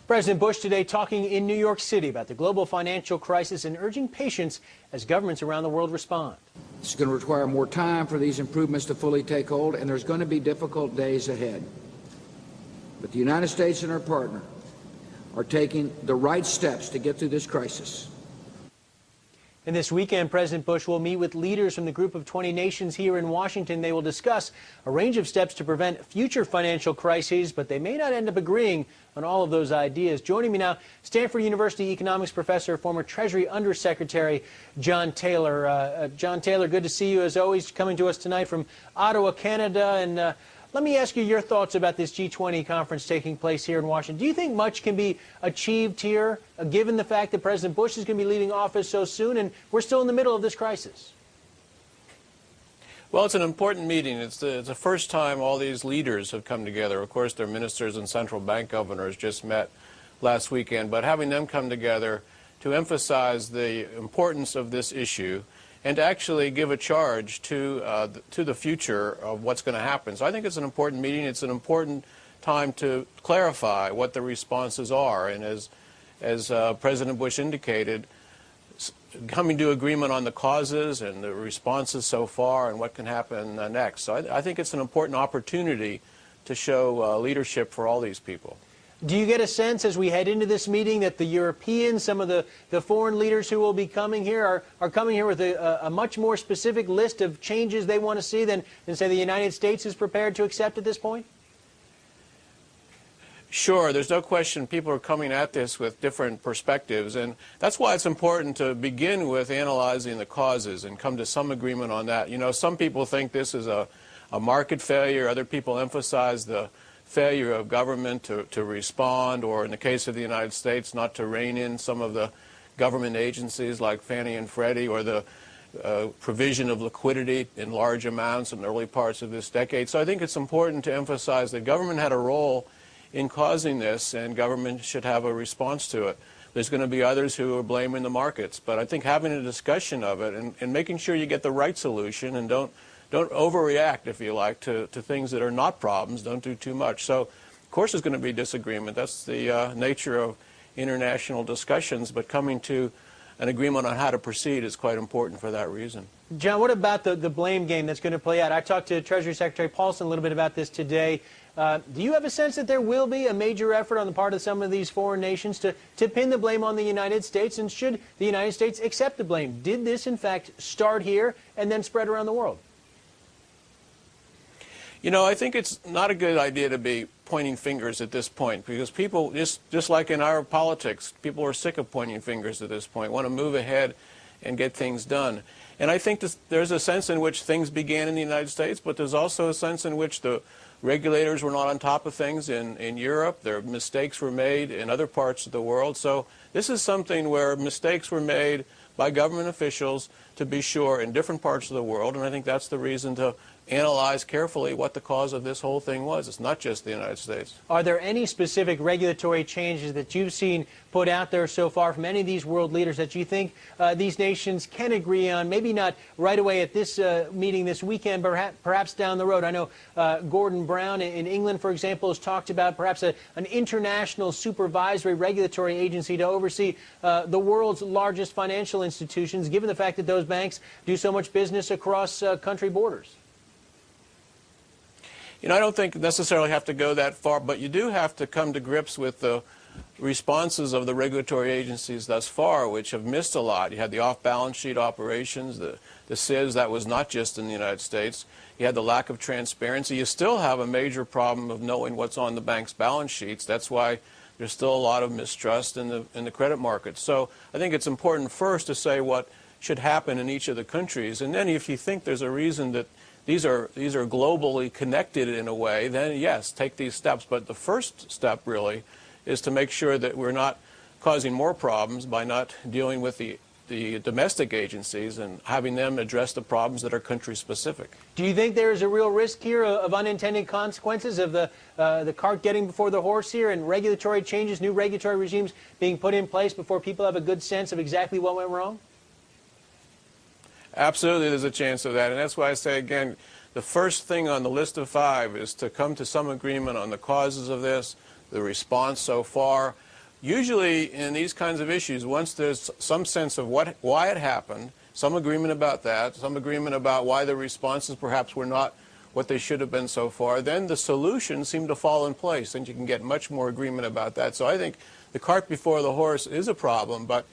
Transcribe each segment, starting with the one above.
President Bush today talking in New York City about the global financial crisis and urging patience as governments around the world respond. It's going to require more time for these improvements to fully take hold, and there's going to be difficult days ahead. But the United States and our partner are taking the right steps to get through this crisis. And this weekend, President Bush will meet with leaders from the Group of 20 nations here in Washington. They will discuss a range of steps to prevent future financial crises, but they may not end up agreeing on all of those ideas. Joining me now, Stanford University economics professor, former Treasury Undersecretary John Taylor. John Taylor, good to see you as always, coming to us tonight from Ottawa, Canada. And let me ask you your thoughts about this G-20 conference taking place here in Washington. Do you think much can be achieved here, given the fact that President Bush is going to be leaving office so soon, and we're still in the middle of this crisis? Well, it's an important meeting. It's the first time all these leaders have come together. Of course, their ministers and central bank governors just met last weekend, but having them come together to emphasize the importance of this issue and to actually give a charge to the future of what's going to happen. So I think it's an important meeting. It's an important time to clarify what the responses are. And as President Bush indicated, coming to agreement on the causes and the responses so far and what can happen next. So I think it's an important opportunity to show leadership for all these people. Do you get a sense as we head into this meeting that the Europeans, some of the foreign leaders who will be coming here are coming here with a much more specific list of changes they want to see than say, the United States is prepared to accept at this point? Sure, there's no question people are coming at this with different perspectives, and that's why it's important to begin with analyzing the causes and come to some agreement on that. You know, some people think this is a market failure. Other people emphasize the failure of government to respond, or in the case of the United States, not to rein in some of the government agencies like Fannie and Freddie, or the provision of liquidity in large amounts in the early parts of this decade. So I think it's important to emphasize that government had a role in causing this, and government should have a response to it. There's going to be others who are blaming the markets, but I think having a discussion of it and making sure you get the right solution and don't overreact, if you like, to things that are not problems. Don't do too much. So, of course, there's going to be disagreement. That's the nature of international discussions, but coming to an agreement on how to proceed is quite important for that reason. John, what about the blame game that's going to play out? I talked to Treasury Secretary Paulson a little bit about this today. Do you have a sense that there will be a major effort on the part of some of these foreign nations to pin the blame on the United States? And should the United States accept the blame? Did this, in fact, start here and then spread around the world? You know, I think it's not a good idea to be pointing fingers at this point, because people, just like in our politics, people are sick of pointing fingers at this point, want to move ahead and get things done. And I think there's a sense in which things began in the United States, but there's also a sense in which the regulators were not on top of things in Europe. Their mistakes were made in other parts of the world. So this is something where mistakes were made by government officials, to be sure, in different parts of the world, and I think that's the reason to analyze carefully what the cause of this whole thing was. It's not just the United States. Are there any specific regulatory changes that you've seen put out there so far from any of these world leaders that you think these nations can agree on, maybe not right away at this meeting this weekend, but perhaps down the road? I know Gordon Brown in England, for example, has talked about perhaps an international supervisory regulatory agency to oversee the world's largest financial institutions, given the fact that those banks do so much business across country borders. You know, I don't think necessarily have to go that far, but you do have to come to grips with the responses of the regulatory agencies thus far, which have missed a lot. You had the off-balance sheet operations, the SIVs, that was not just in the United States. You had the lack of transparency. You still have a major problem of knowing what's on the bank's balance sheets. That's why there's still a lot of mistrust in the credit markets. So I think it's important first to say what should happen in each of the countries, and then if you think there's a reason that these are globally connected in a way, then yes, take these steps. But the first step really is to make sure that we're not causing more problems by not dealing with the domestic agencies and having them address the problems that are country specific. Do you think there is a real risk here of unintended consequences of the cart getting before the horse here, and regulatory changes, new regulatory regimes being put in place before people have a good sense of exactly what went wrong? Absolutely, there's a chance of that, and that's why I say again, the first thing on the list of 5 is to come to some agreement on the causes of this, the response so far. usually in these kinds of issues, once there's some sense of why it happened, some agreement about that, some agreement about why the responses perhaps were not what they should have been so far, then the solutions seem to fall in place, and you can get much more agreement about that. So I think the cart before the horse is a problem, but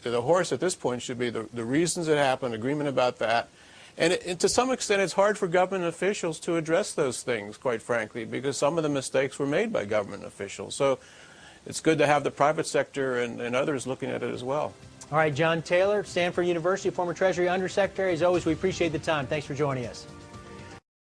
the horse at this point should be the reasons it happened, agreement about that. And to some extent, it's hard for government officials to address those things, quite frankly, because some of the mistakes were made by government officials. So it's good to have the private sector and others looking at it as well. All right, John Taylor, Stanford University, former Treasury Undersecretary. As always, we appreciate the time. Thanks for joining us.